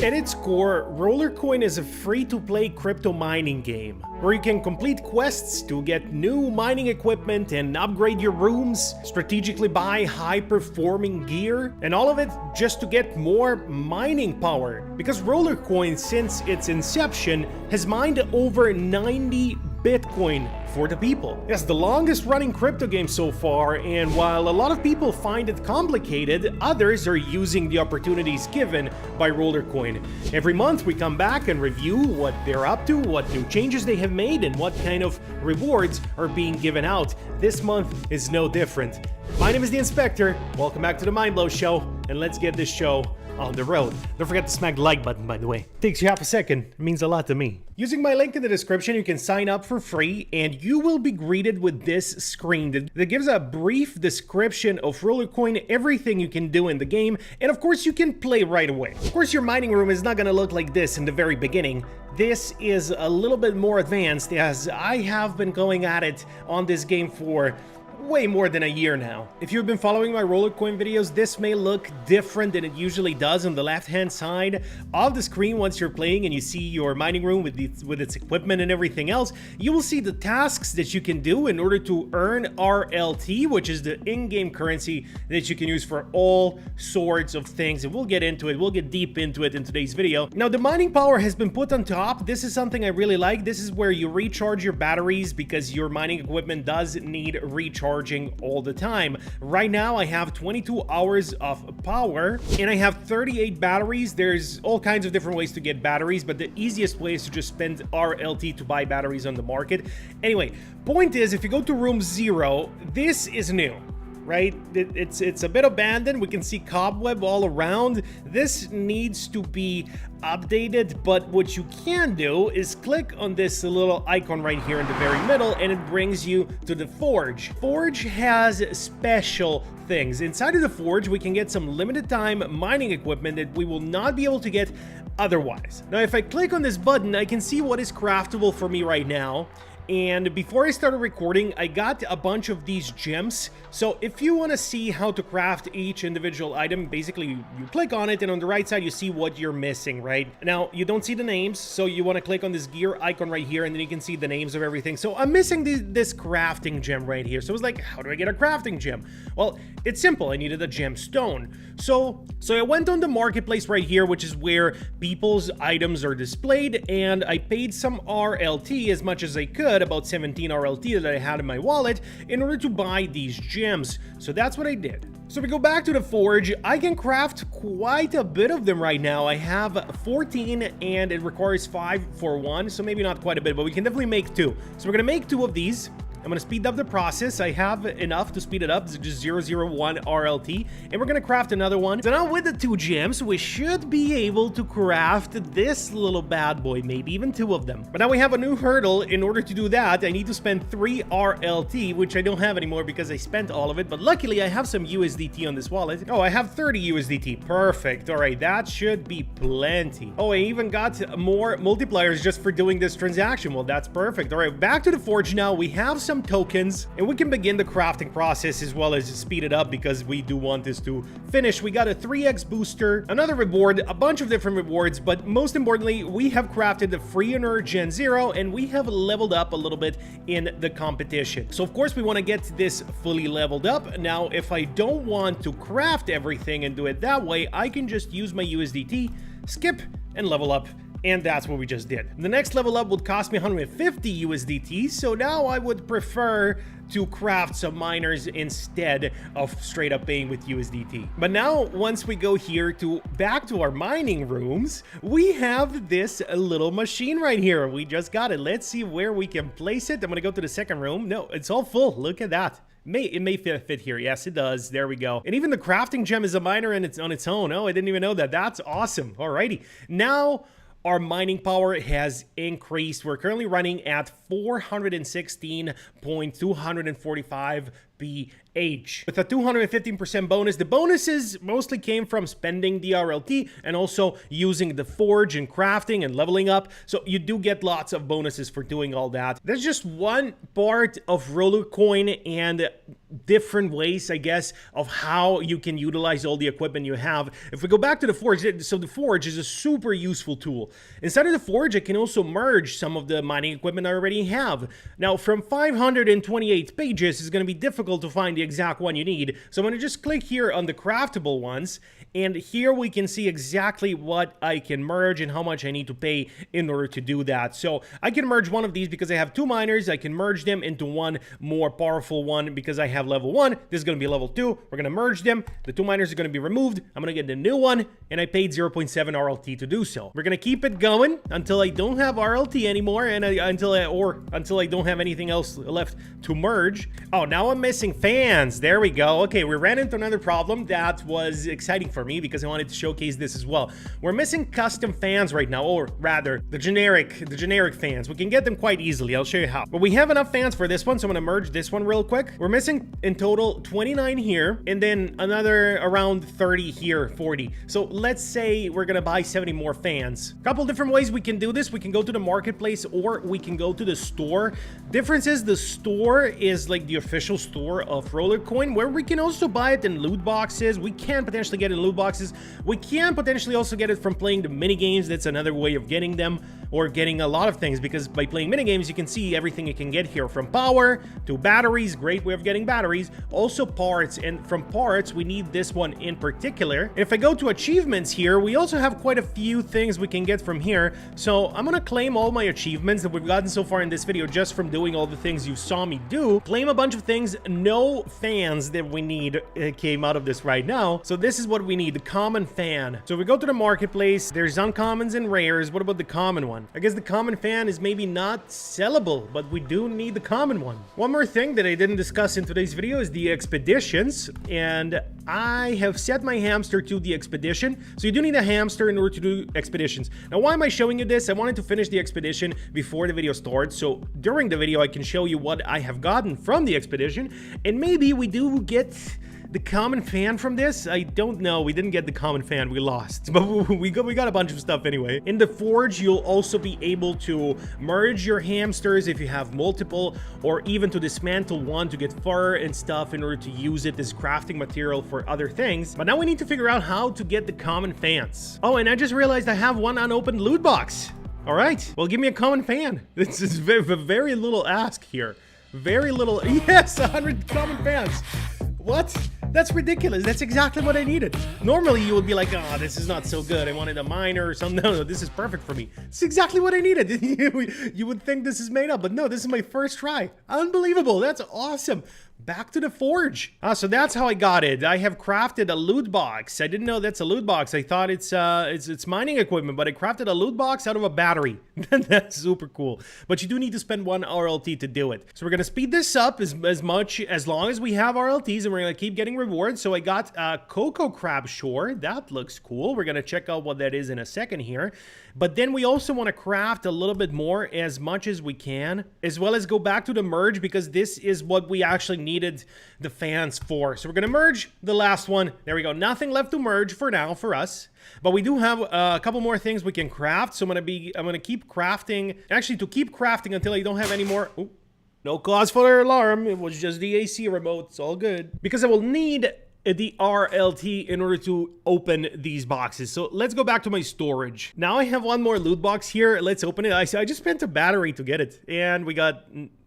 At its core, Rollercoin is a free-to-play crypto mining game, where you can complete quests to get new mining equipment and upgrade your rooms, strategically buy high-performing gear, and all of it just to get more mining power. Because Rollercoin, since its inception, has mined over 90 Bitcoin for the people. It's the longest running crypto game so far, and while a lot of people find it complicated, others are using the opportunities given by Rollercoin. Every month we come back and review what they're up to, what new changes they have made, and what kind of rewards are being given out. This month is no different. My name is the Inspector, welcome back to the Mindblow Show, and let's get this show on the road. Don't forget to smack the like button, by the way. Takes you half a second. It means a lot to me. Using my link in the description, you can sign up for free, and you will be greeted with this screen that gives a brief description of Rollercoin, everything you can do in the game, and of course you can play right away. Of course your mining room is not gonna look like this in the very beginning. This is a little bit more advanced, as I have been going at it on this game for way more than a year now. If you've been following my Rollercoin videos, this may look different than it usually does on the left-hand side of the screen. Once you're playing and you see your mining room with its equipment and everything else, you will see the tasks that you can do in order to earn RLT, which is the in-game currency that you can use for all sorts of things. And we'll get into it. We'll get deep into it in today's video. Now, the mining power has been put on top. This is something I really like. This is where you recharge your batteries because your mining equipment does need recharging all the time. Right now I have 22 hours of power and I have 38 batteries. There's all kinds of different ways to get batteries, but the easiest way is to just spend RLT to buy batteries on the market. Anyway, point is, if you go to room 0, this is new. Right? It's a bit abandoned. We can see cobweb all around. This needs to be updated, but what you can do is click on this little icon right here in the very middle, and it brings you to the Forge. Forge has special things. Inside of the Forge, we can get some limited time mining equipment that we will not be able to get otherwise. Now, if I click on this button, I can see what is craftable for me right now. And before I started recording, I got a bunch of these gems. So if you want to see how to craft each individual item, basically you click on it, and on the right side you see what you're missing, right? Now, you don't see the names, so you want to click on this gear icon right here, and then you can see the names of everything. So I'm missing this crafting gem right here. So I was like, how do I get a crafting gem? Well, it's simple. I needed a gemstone. So I went on the marketplace right here, which is where people's items are displayed, and I paid some RLT, as much as I could, about 17 RLT that I had in my wallet, in order to buy these gems. So that's what I did. So we go back to the Forge. I can craft quite a bit of them right now. I have 14 and it requires 5 for 1, so maybe not quite a bit, but we can definitely make 2. So we're gonna make 2 of these. I'm going to speed up the process. I have enough to speed it up. It's just 001 RLT. And we're going to craft another one. So now with the 2 gems, we should be able to craft this little bad boy. Maybe even 2 of them. But now we have a new hurdle. In order to do that, I need to spend 3 RLT, which I don't have anymore because I spent all of it. But luckily, I have some USDT on this wallet. Oh, I have 30 USDT. Perfect. All right, that should be plenty. Oh, I even got more multipliers just for doing this transaction. Well, that's perfect. All right, back to the Forge now. We have some tokens, and we can begin the crafting process as well as speed it up because we do want this to finish. We got a 3x booster, another reward, a bunch of different rewards, but most importantly, we have crafted the Free Earner Gen 0, and we have leveled up a little bit in the competition. So of course we want to get this fully leveled up. Now, if I don't want to craft everything and do it that way, I can just use my USDT, skip, and level up. And that's what we just did. The next level up would cost me 150 USDT, so now I would prefer to craft some miners instead of straight up paying with USDT. But now, once we go here back to our mining rooms, we have this little machine right here. We just got it. Let's see where we can place it. I'm gonna go to the second room. No, it's all full. Look at that. It may fit here. Yes, it does. There we go. And even the crafting gem is a miner on its own. Oh, I didn't even know that. That's awesome. Alrighty. Now, our mining power has increased. We're currently running at 416.245 with a 215% bonus. The bonuses mostly came from spending the RLT and also using the forge and crafting and leveling up. So you do get lots of bonuses for doing all that. There's just one part of Rollercoin and different ways, I guess, of how you can utilize all the equipment you have. If we go back to the forge, so the forge is a super useful tool. Inside of the forge, I can also merge some of the mining equipment I already have. Now, from 528 pages, it's going to be difficult to find the exact one you need. So I'm going to just click here on the craftable ones, and here we can see exactly what I can merge and how much I need to pay in order to do that. So I can merge one of these because I have 2 miners. I can merge them into one more powerful one because I have level 1. This is going to be level 2. We're going to merge them. The 2 miners are going to be removed. I'm going to get the new one, and I paid 0.7 RLT to do so. We're going to keep it going until I don't have RLT anymore, and until I don't have anything else left to merge. Oh, now I'm missing fans. There we go. Okay, we ran into another problem that was exciting for me because I wanted to showcase this as well. We're missing custom fans right now, or rather, the generic fans. We can get them quite easily. I'll show you how. But we have enough fans for this one, so I'm going to merge this one real quick. We're missing in total 29 here, and then another around 30 here, 40. So let's say we're going to buy 70 more fans. A couple different ways we can do this. We can go to the marketplace, or we can go to the store. Difference is the store is like the official store of Rollercoin, where we can also buy it in loot boxes. We can potentially get it in loot boxes. We can potentially also get it from playing the mini games. That's another way of getting them, or getting a lot of things, because by playing mini games you can see everything you can get here, from power to batteries. Great way of getting batteries. Also parts, and from parts we need this one in particular. And if I go to achievements here, we also have quite a few things we can get from here. So I'm gonna claim all my achievements that we've gotten so far in this video just from doing all the things you saw me do. Claim a bunch of things. No fans that we need came out of this right now. So this is what we need, the common fan. So we go to the marketplace. There's uncommons and rares. What about the common one? I guess the common fan is maybe not sellable, but we do need the common one. One more thing that I didn't discuss in today's video is the expeditions, and I have set my hamster to the expedition. So you do need a hamster in order to do expeditions. Now, why am I showing you this? I wanted to finish the expedition before the video starts, so during the video I can show you what I have gotten from the expedition, and maybe we do get the common fan from this. I don't know. We didn't get the common fan. We lost. But we got a bunch of stuff anyway. In the forge, you'll also be able to merge your hamsters if you have multiple, or even to dismantle one to get fur and stuff in order to use it as crafting material for other things. But now we need to figure out how to get the common fans. Oh, and I just realized I have one unopened loot box. All right. Well, give me a common fan. This is very little ask here. Very little. Yes, 100 common fans. What? That's ridiculous. That's exactly what I needed. Normally, you would be like, oh, this is not so good. I wanted a miner or something. No, this is perfect for me. It's exactly what I needed. You would think this is made up, but no, this is my first try. Unbelievable. That's awesome. Back to the forge. So that's how I got it. I have crafted a loot box. I didn't know that's a loot box. I thought it's mining equipment, but I crafted a loot box out of a battery. That's super cool. But you do need to spend 1 RLT to do it. So we're gonna speed this up as long as we have RLTs, and we're gonna keep getting rewards. So I got a cocoa crab shore. That looks cool. We're gonna check out what that is in a second here. But then we also want to craft a little bit more as much as we can, as well as go back to the merge, because this is what we actually needed the fans for. So we're going to merge the last one. There we go. Nothing left to merge for now for us. But we do have a couple more things we can craft. So I'm going to keep crafting. Actually, to keep crafting until I don't have any more. Ooh, no cause for alarm. It was just the AC remote. It's all good. Because I will need the RLT in order to open these boxes. So let's go back to my storage. Now I have one more loot box here. Let's open it. I just spent a battery to get it, and we got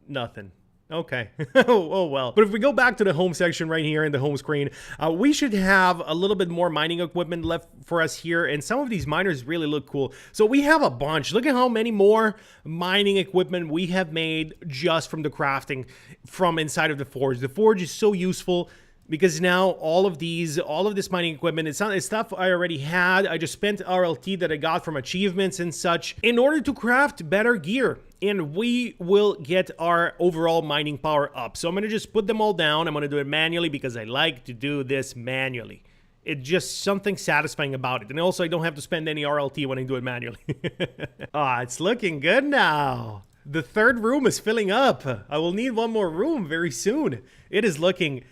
nothing. Okay. Oh well. But if we go back to the home section right here in the home screen, we should have a little bit more mining equipment left for us here, and some of these miners really look cool. So we have a bunch. Look at how many more mining equipment we have made just from the crafting from inside of the forge. The forge is so useful, because now all of this mining equipment, it's stuff I already had. I just spent RLT that I got from achievements and such in order to craft better gear. And we will get our overall mining power up. So I'm going to just put them all down. I'm going to do it manually because I like to do this manually. It's just something satisfying about it. And also, I don't have to spend any RLT when I do it manually. Ah, it's looking good now. The third room is filling up. I will need one more room very soon. It is looking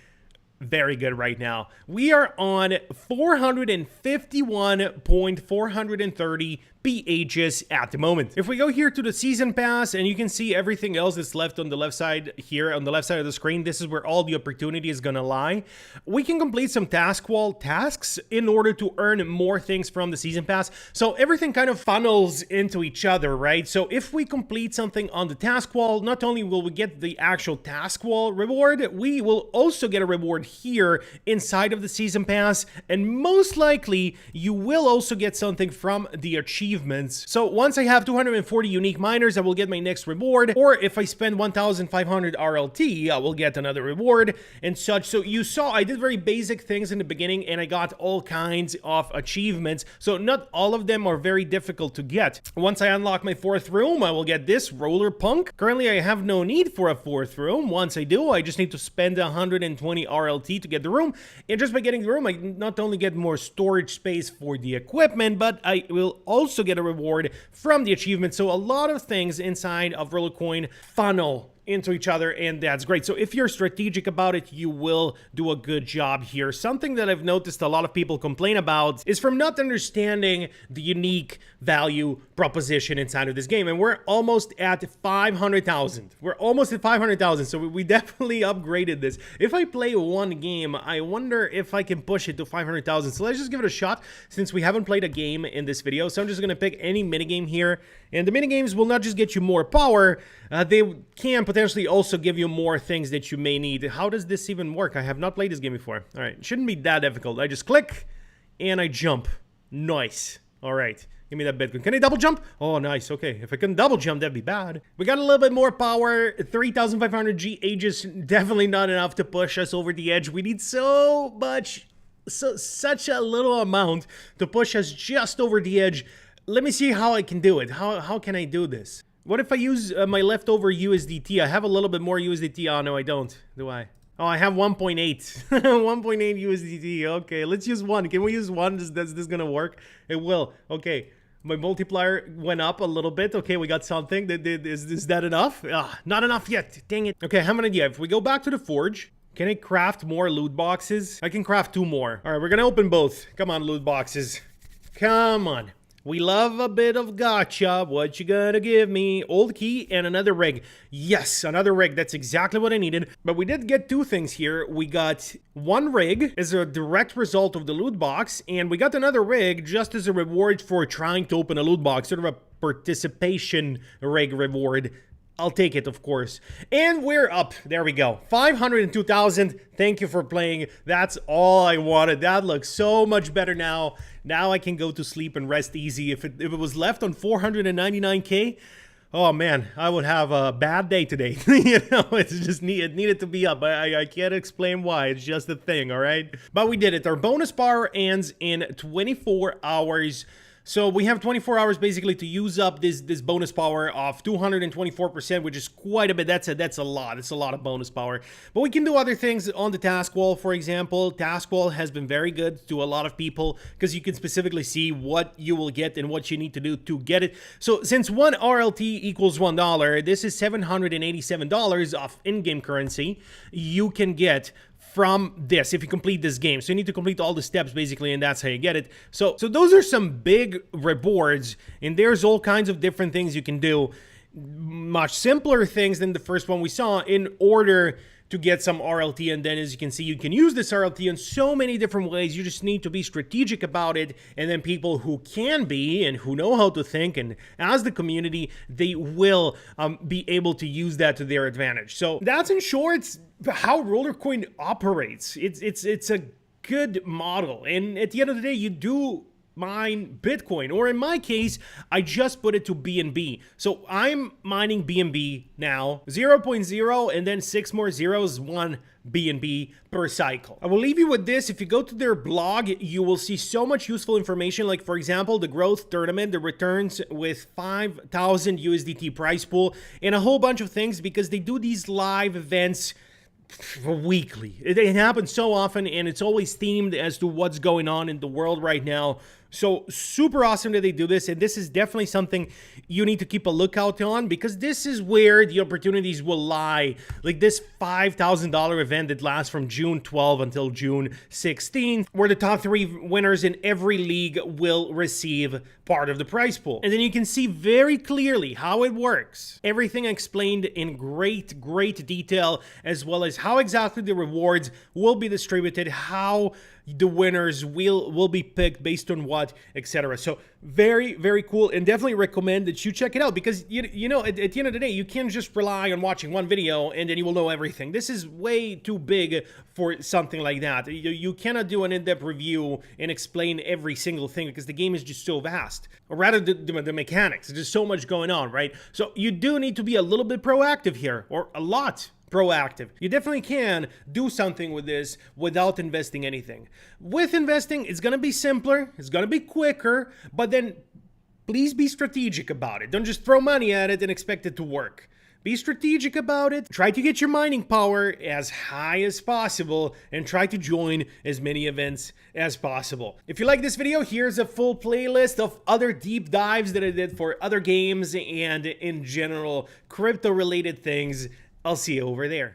very good right now. We are on 451.430 PHs at the moment. If we go here to the season pass, and you can see everything else that's left on the left side here, on the left side of the screen, this is where all the opportunity is gonna lie. We can complete some task wall tasks in order to earn more things from the season pass. So everything kind of funnels into each other, right? So if we complete something on the task wall, not only will we get the actual task wall reward, we will also get a reward here inside of the season pass, and most likely you will also get something from the achievements. So once I have 240 unique miners, I will get my next reward, or if I spend 1,500 RLT, I will get another reward and such. So you saw I did very basic things in the beginning, and I got all kinds of achievements. So not all of them are very difficult to get. Once I unlock my fourth room, I will get this roller punk. Currently, I have no need for a fourth room. Once I do, I just need to spend 120 RLT to get the room. And just by getting the room, I not only get more storage space for the equipment, but I will also get a reward from the achievement. So a lot of things inside of Rollercoin funnel into each other, and that's great. So if you're strategic about it, you will do a good job here. Something that I've noticed a lot of people complain about is from not understanding the unique value proposition inside of this game, and we're almost at 500,000. We're almost at 500,000, so we definitely upgraded this. If I play one game, I wonder if I can push it to 500,000. So let's just give it a shot, since we haven't played a game in this video. So I'm just gonna pick any minigame here, and the minigames will not just get you more power, they can potentially also give you more things that you may need. How does this even work? I have not played this game before. All right, it shouldn't be that difficult. I just click and I jump. Nice. All right, give me that Bitcoin. Can I double jump? Oh, nice. Okay, if I can double jump, that'd be bad. We got a little bit more power. 3,500 GH, definitely not enough to push us over the edge. We need so much, such a little amount to push us just over the edge. Let me see how I can do it. How can I do this? What if I use my leftover USDT? I have a little bit more USDT. Oh, no, I don't. Do I? Oh, I have 1.8. 1.8 USDT. Okay, let's use one. Can we use one? Is this gonna work? It will. Okay. My multiplier went up a little bit. Okay, we got something. Is that enough? Not enough yet. Dang it. Okay, how many do you have? If we go back to the forge, can I craft more loot boxes? I can craft 2 more. All right, we're gonna open both. Come on, loot boxes. Come on. We love a bit of gotcha. What you gonna give me? Old key and another rig. Yes, another rig. That's exactly what I needed. But we did get 2 things here. We got 1 rig as a direct result of the loot box, and we got another rig just as a reward for trying to open a loot box, sort of a participation rig reward. I'll take it, of course. And we're up. There we go. 502,000. Thank you for playing. That's all I wanted. That looks so much better now. Now I can go to sleep and rest easy. If it was left on 499K, oh man, I would have a bad day today. You know, it's just it needed to be up. I can't explain why. It's just a thing, all right? But we did it. Our bonus power ends in 24 hours. So we have 24 hours basically to use up this bonus power of 224%, which is quite a bit. That's a lot. It's a lot of bonus power. But we can do other things on the task wall, for example. Task wall has been very good to a lot of people because you can specifically see what you will get and what you need to do to get it. So since 1 RLT equals $1, this is $787 of in-game currency you can get from this if you complete this game. So you need to complete all the steps basically, and that's how you get it. So those are some big rewards, and there's all kinds of different things you can do, much simpler things than the first one we saw, in order to get some RLT. And then as you can see, you can use this RLT in so many different ways. You just need to be strategic about it, and then people who can be and who know how to think, and as the community, they will be able to use that to their advantage. So that's in short how Rollercoin operates. It's a good model, and at the end of the day, you do mine Bitcoin, or in my case, I just put it to BNB. So I'm mining BNB now, 0.0, and then 6 more zeros, 1 BNB per cycle. I will leave you with this. If you go to their blog, you will see so much useful information, like for example, the growth tournament, the returns with 5,000 USDT prize pool, and a whole bunch of things, because they do these live events weekly. It happens so often, and it's always themed as to what's going on in the world right now. So super awesome that they do this, and this is definitely something you need to keep a lookout on, because this is where the opportunities will lie. Like this $5,000 event that lasts from June 12 until June 16, where the top 3 winners in every league will receive part of the prize pool. And then you can see very clearly how it works. Everything explained in great detail, as well as how exactly the rewards will be distributed, how the winners will be picked based on what, etc. So very cool, and definitely recommend that you check it out, because you know at the end of the day, you can't just rely on watching one video and then you will know everything. This is way too big for something like that. You cannot do an in-depth review and explain every single thing, because the game is just so vast, or rather the mechanics. There's just so much going on, right? So you do need to be a little bit proactive here, or a lot proactive. You definitely can do something with this without investing anything. With investing, it's gonna be simpler, it's gonna be quicker, but then please be strategic about it. Don't just throw money at it and expect it to work. Be strategic about it. Try to get your mining power as high as possible, and try to join as many events as possible. If you like this video, here's a full playlist of other deep dives that I did for other games and in general crypto related things. I'll see you over there.